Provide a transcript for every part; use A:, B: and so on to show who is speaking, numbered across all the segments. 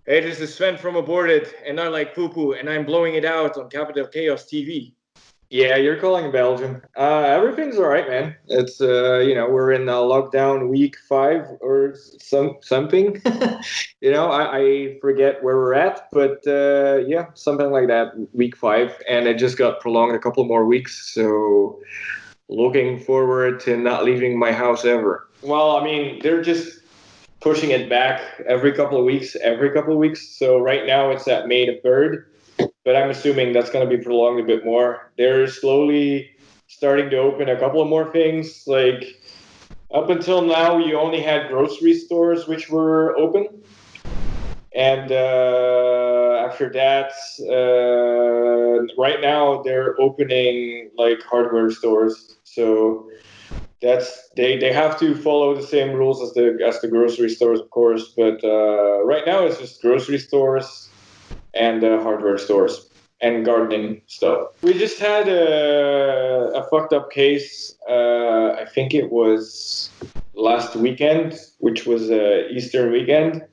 A: Hey, this is Sven from Aborted, and I like poo-poo, and I'm blowing it out on Capital Chaos TV.
B: Yeah, you're calling Belgium. Everything's all right, man. It's we're in lockdown week 5 or something. I forget where we're at, but yeah, something like that, week 5, and it just got prolonged a couple more weeks. So looking forward to not leaving my house ever. Well, I mean, they're just pushing it back every couple of weeks. So right now it's at May the 3rd, but I'm assuming that's going to be prolonged a bit more. They're slowly starting to open a couple of more things. Like up until now, you only had grocery stores which were open, and after that, right now they're opening like hardware stores. So they have to follow the same rules as the grocery stores, of course. But right now it's just grocery stores and hardware stores and gardening stuff. We just had a fucked up case. I think it was last weekend, which was Easter weekend.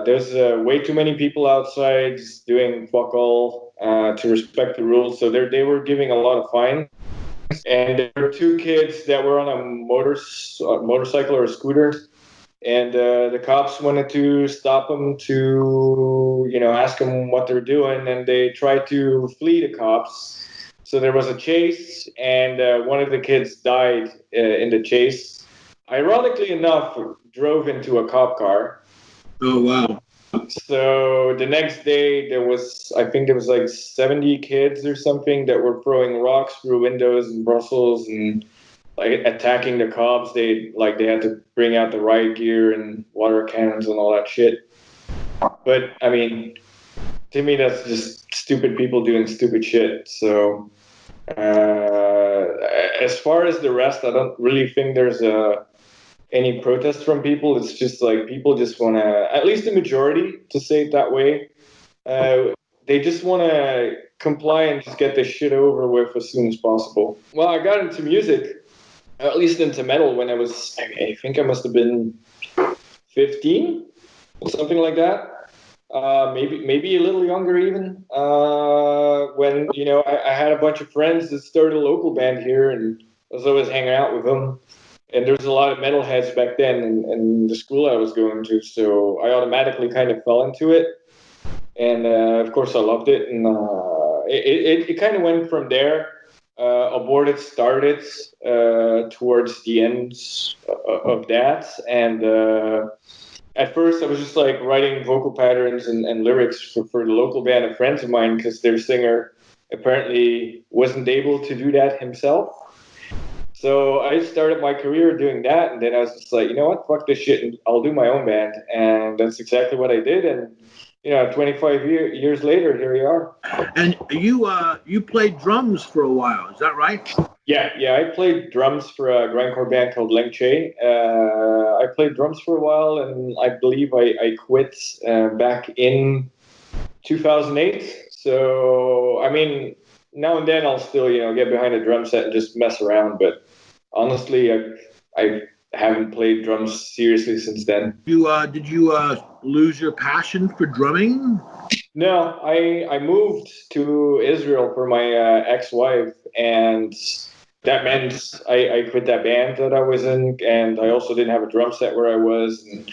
B: There's way too many people outside doing fuck all to respect the rules. So they were giving a lot of fines. And there were 2 kids that were on a motorcycle or a scooter, and the cops wanted to stop them to ask them what they're doing, and they tried to flee the cops. So there was a chase, and one of the kids died in the chase. Ironically enough, drove into a cop car.
C: Oh, wow.
B: So the next day, I think there was like 70 kids or something that were throwing rocks through windows in Brussels and like attacking the cops. They had to bring out the riot gear and water cannons and all that shit. But I mean, to me, that's just stupid people doing stupid shit. So as far as the rest, I don't really think there's any protest from people. It's just like people just want to, at least the majority, to say it that way, they just want to comply and just get this shit over with as soon as possible. Well, I got into music, at least into metal, when I think I must have been 15, something like that. Maybe a little younger even. When I had a bunch of friends that started a local band here, and I was always hanging out with them. And there was a lot of metalheads back then in the school I was going to, so I automatically kind of fell into it. And of course, I loved it, and it kind of went from there. Aborted started towards the end of that, and at first I was just like writing vocal patterns and lyrics for the local band of friends of mine, because their singer apparently wasn't able to do that himself. So I started my career doing that, and then I was just like, you know what, fuck this shit, and I'll do my own band, and that's exactly what I did. And 25 years later, here we are.
C: And you played drums for a while, is that right?
B: Yeah, I played drums for a grindcore band called Leng Che. I played drums for a while, and I believe I quit back in 2008. So, I mean, now and then I'll still, get behind a drum set and just mess around, but honestly, I haven't played drums seriously since then.
C: Did you lose your passion for drumming?
B: No, I moved to Israel for my ex-wife, and that meant I quit that band that I was in, and I also didn't have a drum set where I was. And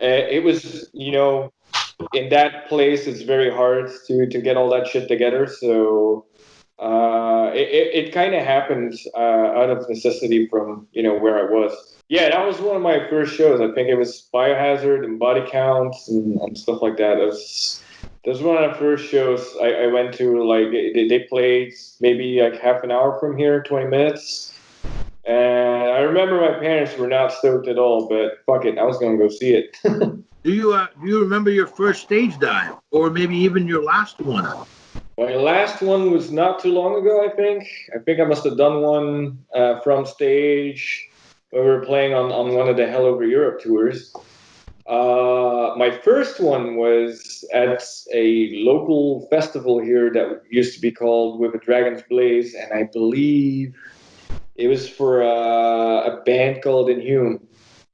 B: it was, in that place, it's very hard to get all that shit together. So it kind of happened out of necessity from where I was. Yeah, that was one of my first shows. I think it was Biohazard and Body Counts and stuff like that. That was one of the first shows I went to. Like they played maybe like half an hour from here, 20 minutes. And I remember my parents were not stoked at all, but fuck it, I was gonna go see it.
C: Do you remember your first stage dive, or maybe even your last one?
B: My last one was not too long ago, I think. I think I must have done one from stage when we were playing on one of the Hell Over Europe tours. My first one was at a local festival here that used to be called With a Dragon's Blaze, and I believe it was for a band called Inhume.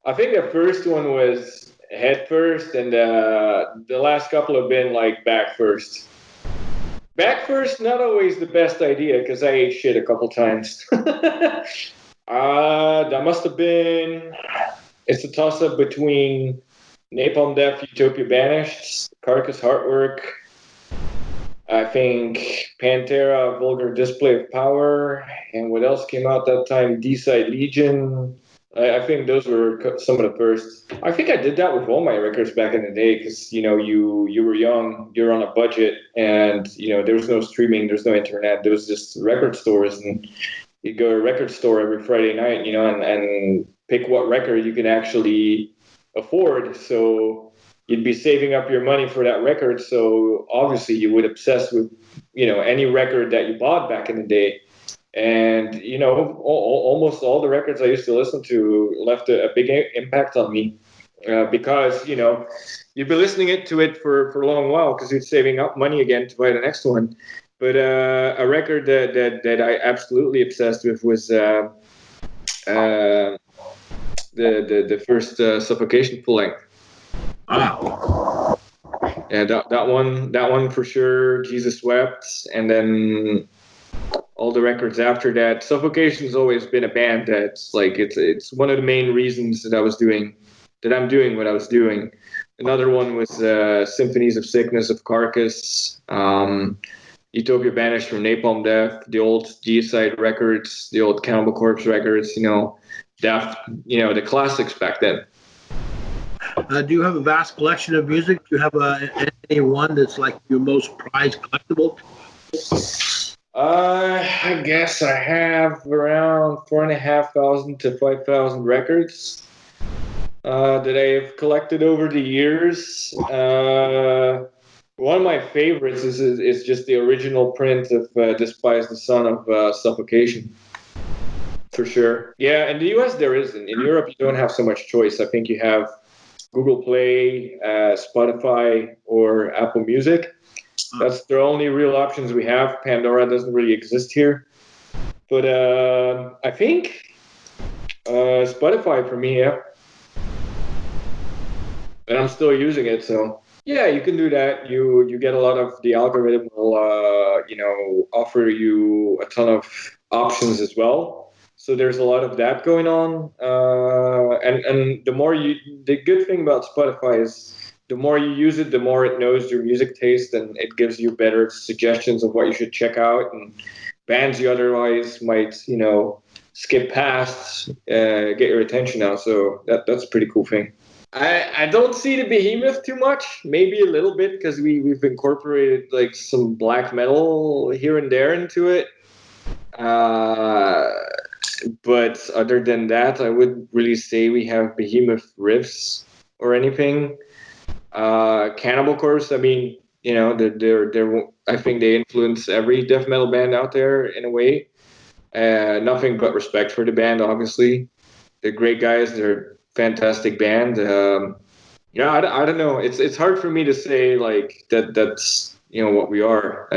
B: I think the first one was head first, and the last couple have been like back first. Back first, not always the best idea because I ate shit a couple times. That must have been. It's a toss up between Napalm Death, Utopia Banished, Carcass Heartwork. I think Pantera, Vulgar Display of Power, and what else came out that time? D-Side Legion. I think those were some of the first. I think I did that with all my records back in the day because you were young, you're on a budget, and there was no streaming, there's no internet, there was just record stores, and you'd go to a record store every Friday night, and pick what record you can actually afford. So you'd be saving up your money for that record. So obviously you would obsess with any record that you bought back in the day. And almost all the records I used to listen to left a big impact on me because you'd be listening to it for a long while because you're saving up money again to buy the next one. But a record that I absolutely obsessed with was the first Suffocation full length.
C: Wow.
B: Yeah, that one for sure. Jesus Wept, and then all the records after that. Suffocation's always been a band that's like it's one of the main reasons that I'm doing what I was doing. Another one was Symphonies of Sickness of Carcass, Utopia Banished from Napalm Death, the old G-Side records, the old Cannibal Corpse records, Death, the classics back then.
C: Do you have a vast collection of music? Do you have any one that's like your most prized collectible?
B: I guess I have around 4,500 to 5,000 records that I have collected over the years. One of my favorites is just the original print of Despise the Son of Suffocation. For sure. Yeah, in the US there isn't. In Europe you don't have so much choice. I think you have Google Play, Spotify, or Apple Music. That's the only real options we have. Pandora doesn't really exist here. But I think Spotify for me, yeah. And I'm still using it, so yeah, you can do that. You get a lot of the algorithm will offer you a ton of options as well. So there's a lot of that going on. And the good thing about Spotify is the more you use it, the more it knows your music taste, and it gives you better suggestions of what you should check out and bands you otherwise might skip past, get your attention now. So that's a pretty cool thing. I don't see the behemoth too much, maybe a little bit because we've incorporated like some black metal here and there into it. But other than that, I wouldn't really say we have behemoth riffs or anything. Cannibal Corpse, I mean, they're I think they influence every death metal band out there in a way. Nothing but respect for the band, obviously. They're great guys. They're fantastic band. I don't know. It's hard for me to say like that's what we are.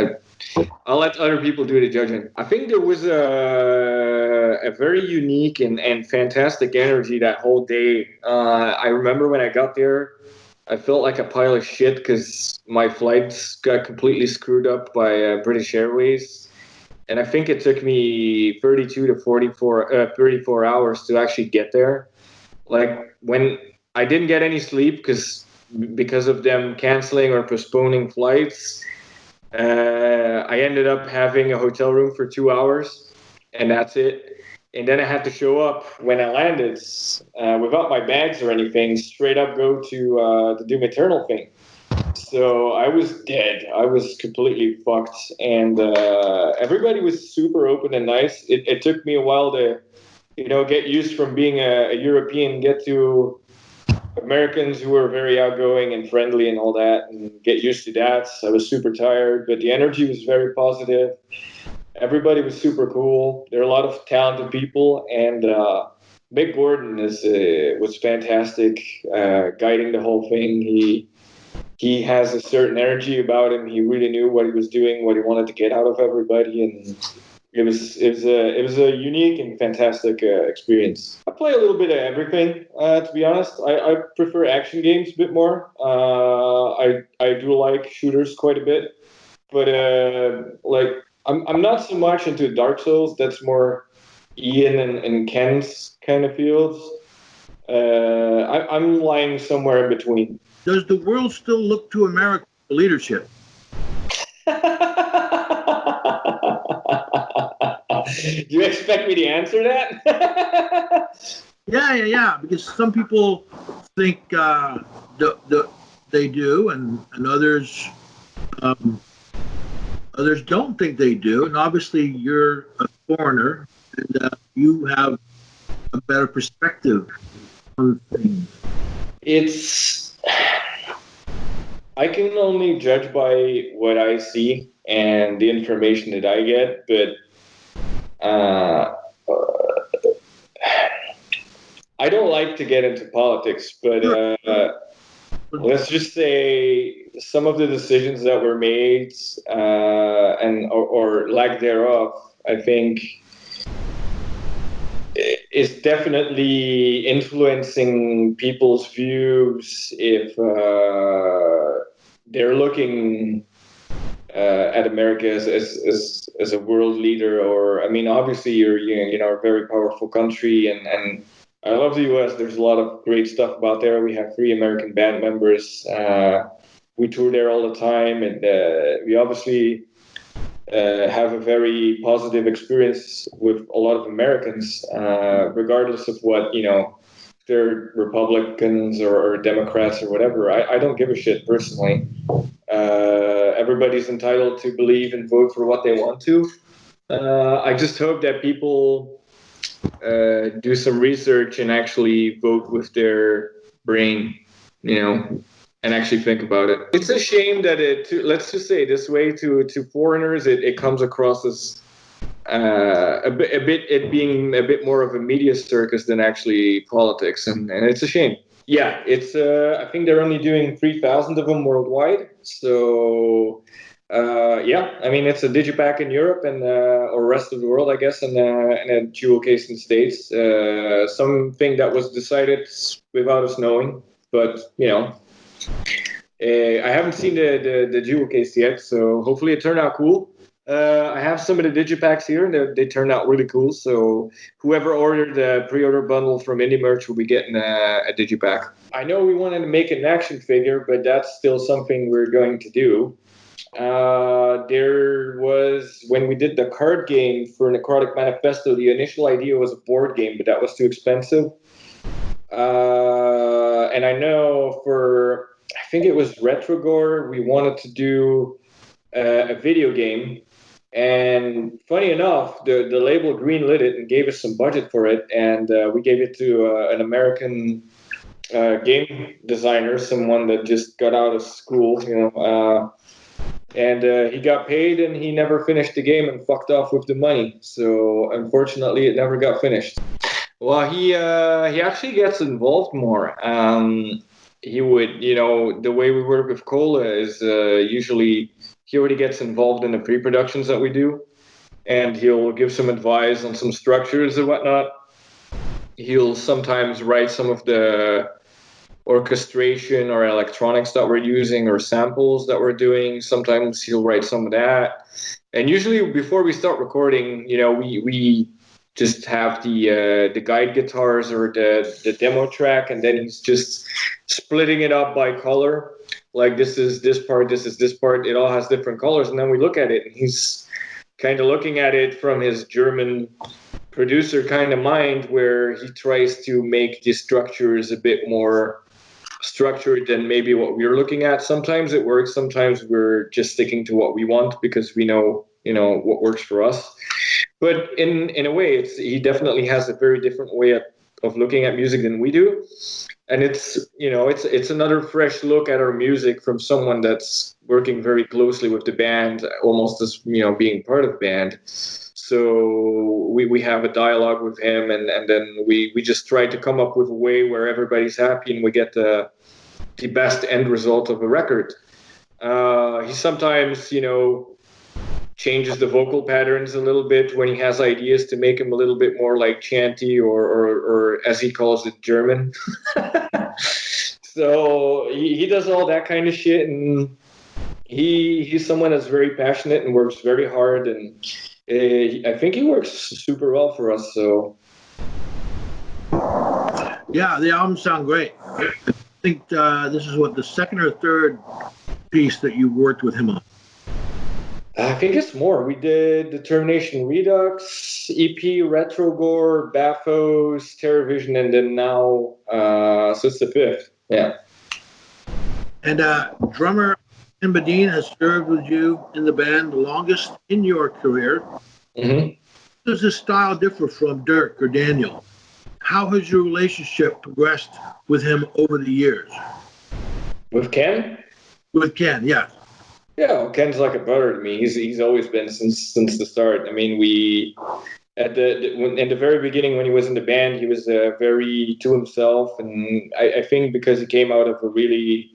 B: I'll let other people do the judging. I think there was a very unique and fantastic energy that whole day. I remember when I got there, I felt like a pile of shit because my flights got completely screwed up by British Airways. And I think it took me 32 to 34 hours to actually get there. Like when I didn't get any sleep because of them canceling or postponing flights, I ended up having a hotel room for 2 hours, and that's it. And then I had to show up when I landed without my bags or anything, straight up go to do maternal thing. So I was dead. I was completely fucked, and everybody was super open and nice. It took me a while to, get used from being a European, get to Americans who were very outgoing and friendly and all that, and get used to that. I was super tired, but the energy was very positive. Everybody was super cool. There are a lot of talented people, and Big Gordon was fantastic, guiding the whole thing. He has a certain energy about him. He really knew what he was doing, what he wanted to get out of everybody, and it was a unique and fantastic experience. play a little bit of everything. To be honest, I prefer action games a bit more. I do like shooters quite a bit, but like I'm not so much into Dark Souls. That's more Ian and Ken's kind of fields. I'm lying somewhere in between.
C: Does the world still look to America for leadership?
B: Do you expect me to answer that?
C: Yeah. Because some people think they do, and others others don't think they do. And obviously, you're a foreigner, and you have a better perspective on things.
B: I can only judge by what I see and the information that I get, but I don't like to get into politics, but let's just say some of the decisions that were made or lack thereof, I think is definitely influencing people's views if they're looking at America as a world leader. Or I mean, obviously you're a very powerful country, and I love the U.S. There's a lot of great stuff about there. We have 3 American band members. We tour there all the time, and we obviously have a very positive experience with a lot of Americans, regardless of what, if they're Republicans or Democrats or whatever. I don't give a shit personally. Everybody's entitled to believe and vote for what they want to. I just hope that people do some research and actually vote with their brain, and actually think about it. It's a shame that let's just say this way, to foreigners, it comes across as it being a bit more of a media circus than actually politics, and it's a shame. Yeah, it's I think they're only doing 3,000 of them worldwide. So yeah, I mean, it's a digipack in Europe and or rest of the world, I guess, and a jewel case in the States. Something that was decided without us knowing, but I haven't seen the jewel case yet, so hopefully it turned out cool. I have some of the digipacks here, and they turned out really cool. So whoever ordered the pre-order bundle from Indie Merch will be getting a digipack. I know we wanted to make an action figure, but that's still something we're going to do. There was, when we did the card game for Necrotic Manifesto, the initial idea was a board game, but that was too expensive. And I know I think it was Retrogore, we wanted to do a video game. And funny enough, the label greenlit it and gave us some budget for it, and we gave it to an American game designer, someone that just got out of school, and he got paid, and he never finished the game and fucked off with the money. So unfortunately, it never got finished. Well, he actually gets involved more. He would, the way we work with Cola is usually he already gets involved in the pre-productions that we do, and he'll give some advice on some structures and whatnot. He'll sometimes write some of the orchestration or electronics that we're using or samples that we're doing. Sometimes he'll write some of that. And usually before we start recording, we just have the guide guitars or the demo track, and then he's just splitting it up by color. Like, this is this part, this is this part. It all has different colors, and then we look at it, and he's kind of looking at it from his German producer kind of mind, where he tries to make the structures a bit more structured than maybe what we're looking at. Sometimes it works, sometimes we're just sticking to what we want because we know what works for us. But in a way, he definitely has a very different way of looking at music than we do, and it's another fresh look at our music from someone that's working very closely with the band, almost as being part of the band. So we have a dialogue with him, and then we just try to come up with a way where everybody's happy and we get the best end result of a record. He sometimes changes the vocal patterns a little bit when he has ideas to make him a little bit more like chanty or as he calls it, German. So he does all that kind of shit, and he's someone that's very passionate and works very hard, and I think he works super well for us. So
C: Yeah, the albums sound great. I think this is what the second or third piece that you worked with him on.
B: I think it's more. We did Determination Redux, EP, Retrogore, Baphos, TerraVision, and then now, so it's the fifth. Yeah.
C: And drummer Tim Badine has served with you in the band the longest in your career.
B: Mm-hmm.
C: Does this style differ from Dirk or Daniel? How has your relationship progressed with him over the years?
B: With Ken?
C: With Ken, yes.
B: Yeah, well, Ken's like a brother to me. He's always been since the start. I mean, we at in the very beginning when he was in the band, he was very to himself, and I think because he came out of a really,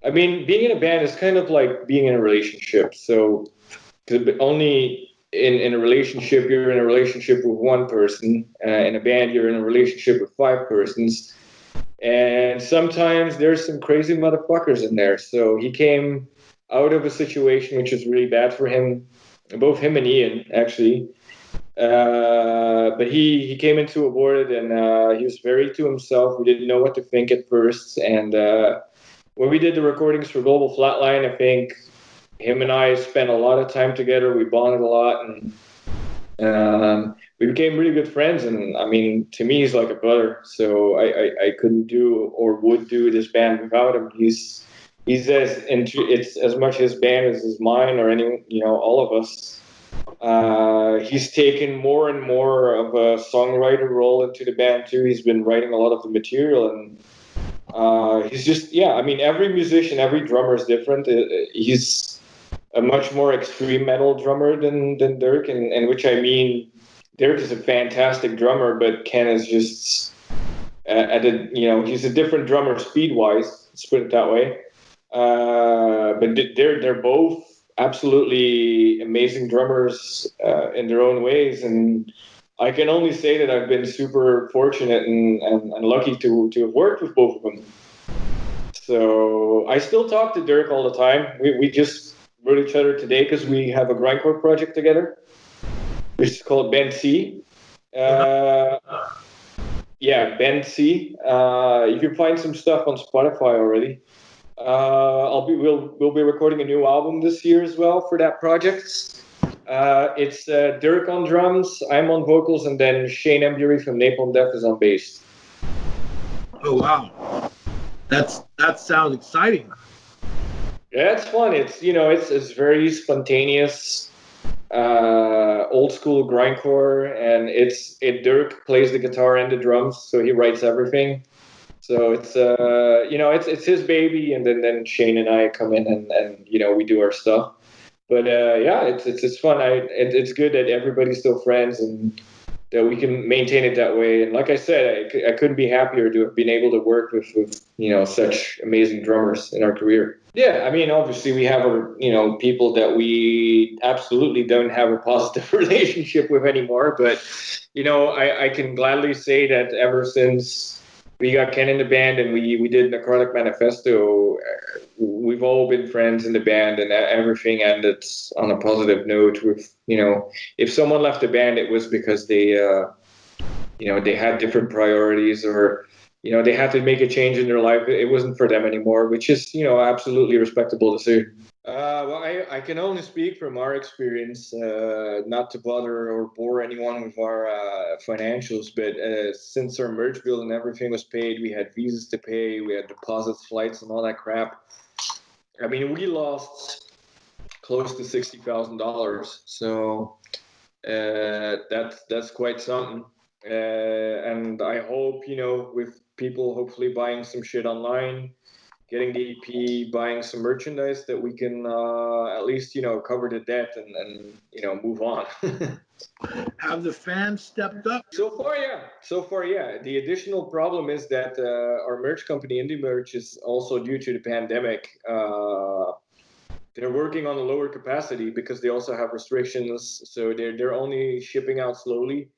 B: I mean, being in a band is kind of like being in a relationship. So, 'cause only in a relationship, you're in a relationship with one person. In a band, you're in a relationship with five persons. And sometimes there's some crazy motherfuckers in there. So he came out of a situation which was really bad for him, both him and Ian, actually. But he came into Aborted, and he was very to himself. We didn't know what to think at first. And when we did the recordings for Global Flatline, I think him and I spent a lot of time together. We bonded a lot, and we became really good friends. And I mean, to me, he's like a brother. So I couldn't do or would do this band without him. He's as it's as much his band as is mine or any all of us. He's taken more and more of a songwriter role into the band too. He's been writing a lot of the material, and he's just I mean, every musician, every drummer is different. He's a much more extreme metal drummer than Dirk, and which I mean, Dirk is a fantastic drummer, but Ken is just at a he's a different drummer speed wise. Let's put it that way. But they're both absolutely amazing drummers in their own ways, and I can only say that I've been super fortunate and lucky to have worked with both of them. So I still talk to Dirk all the time. We just wrote each other today because we have a grindcore project together, which is called Band C. Yeah, Band C. You can find some stuff on Spotify already. We'll be recording a new album this year as well for that project. It's Dirk on drums, I'm on vocals, and then Shane Embury from Napalm Death is on bass.
C: Oh wow, that sounds exciting.
B: Yeah, it's fun. It's very spontaneous, old school grindcore, and Dirk plays the guitar and the drums, so he writes everything. So it's his baby, and then Shane and I come in and we do our stuff. But it's fun. It's good that everybody's still friends and that we can maintain it that way. And like I said, I couldn't be happier to have been able to work with such amazing drummers in our career. Yeah, I mean, obviously we have people that we absolutely don't have a positive relationship with anymore. But I can gladly say that ever since we got Ken in the band and we did Necrotic Manifesto, we've all been friends in the band, and everything ended on a positive note. With if someone left the band, it was because they they had different priorities, or they had to make a change in their life. It wasn't for them anymore, which is absolutely respectable to say. Well, I can only speak from our experience, not to bother or bore anyone with our financials, but since our merch bill and everything was paid, we had visas to pay, we had deposits, flights, and all that crap. I mean, we lost close to $60,000, so that's quite something. And I hope with people hopefully buying some shit online, getting the EP, buying some merchandise, that we can at least cover the debt and move on.
C: Have the fans stepped up?
B: So far, yeah. The additional problem is that our merch company, Indie Merch, is also due to the pandemic. they're working on a lower capacity because they also have restrictions. So they're only shipping out slowly.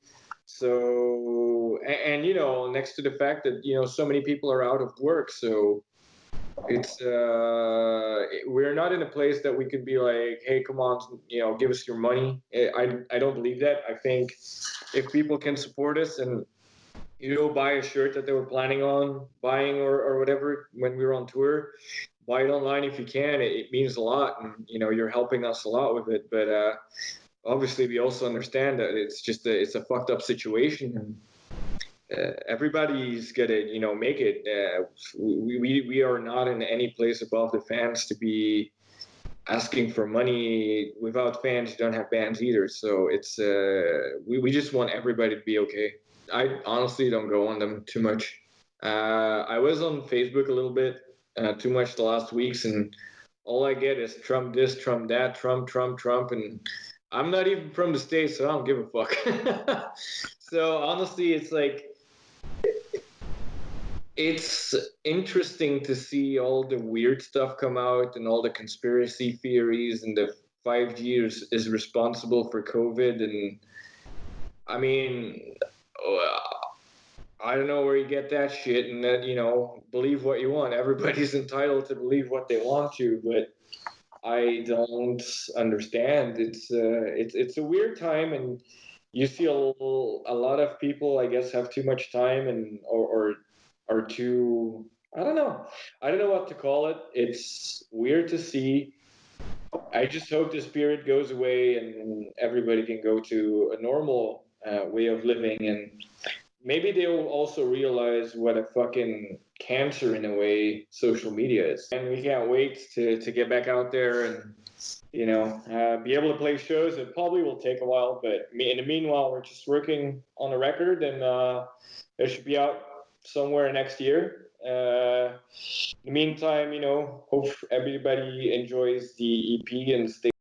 B: So and you know, next to the fact that you know so many people are out of work, so it's we're not in a place that we could be like, hey, come on, you know, give us your money. I don't believe that. I think if people can support us and you know buy a shirt that they were planning on buying or whatever when we were on tour, buy it online if you can. It means a lot, and you know you're helping us a lot with it. But obviously, we also understand that it's a fucked up situation, and everybody's gonna you know make it. We are not in any place above the fans to be asking for money. Without fans, you don't have bands either. So it's we just want everybody to be okay. I honestly don't go on them too much. I was on Facebook a little bit too much the last weeks, and all I get is Trump this, Trump that, Trump, Trump, Trump, and I'm not even from the States, so I don't give a fuck. So honestly, it's like it's interesting to see all the weird stuff come out and all the conspiracy theories and the 5G is responsible for COVID. And I mean, I don't know where you get that shit, and that you know, believe what you want. Everybody's entitled to believe what they want to, but I don't understand. It's a weird time, and you see a lot of people, I guess, have too much time and or are too. I don't know. I don't know what to call it. It's weird to see. I just hope the spirit goes away and everybody can go to a normal way of living, and maybe they will also realize what a fucking cancer in a way social media is. And we can't wait to get back out there and you know be able to play shows. It probably will take a while, but in the meanwhile, we're just working on a record, and it should be out somewhere next year. In the meantime, you know, hope everybody enjoys the EP and stay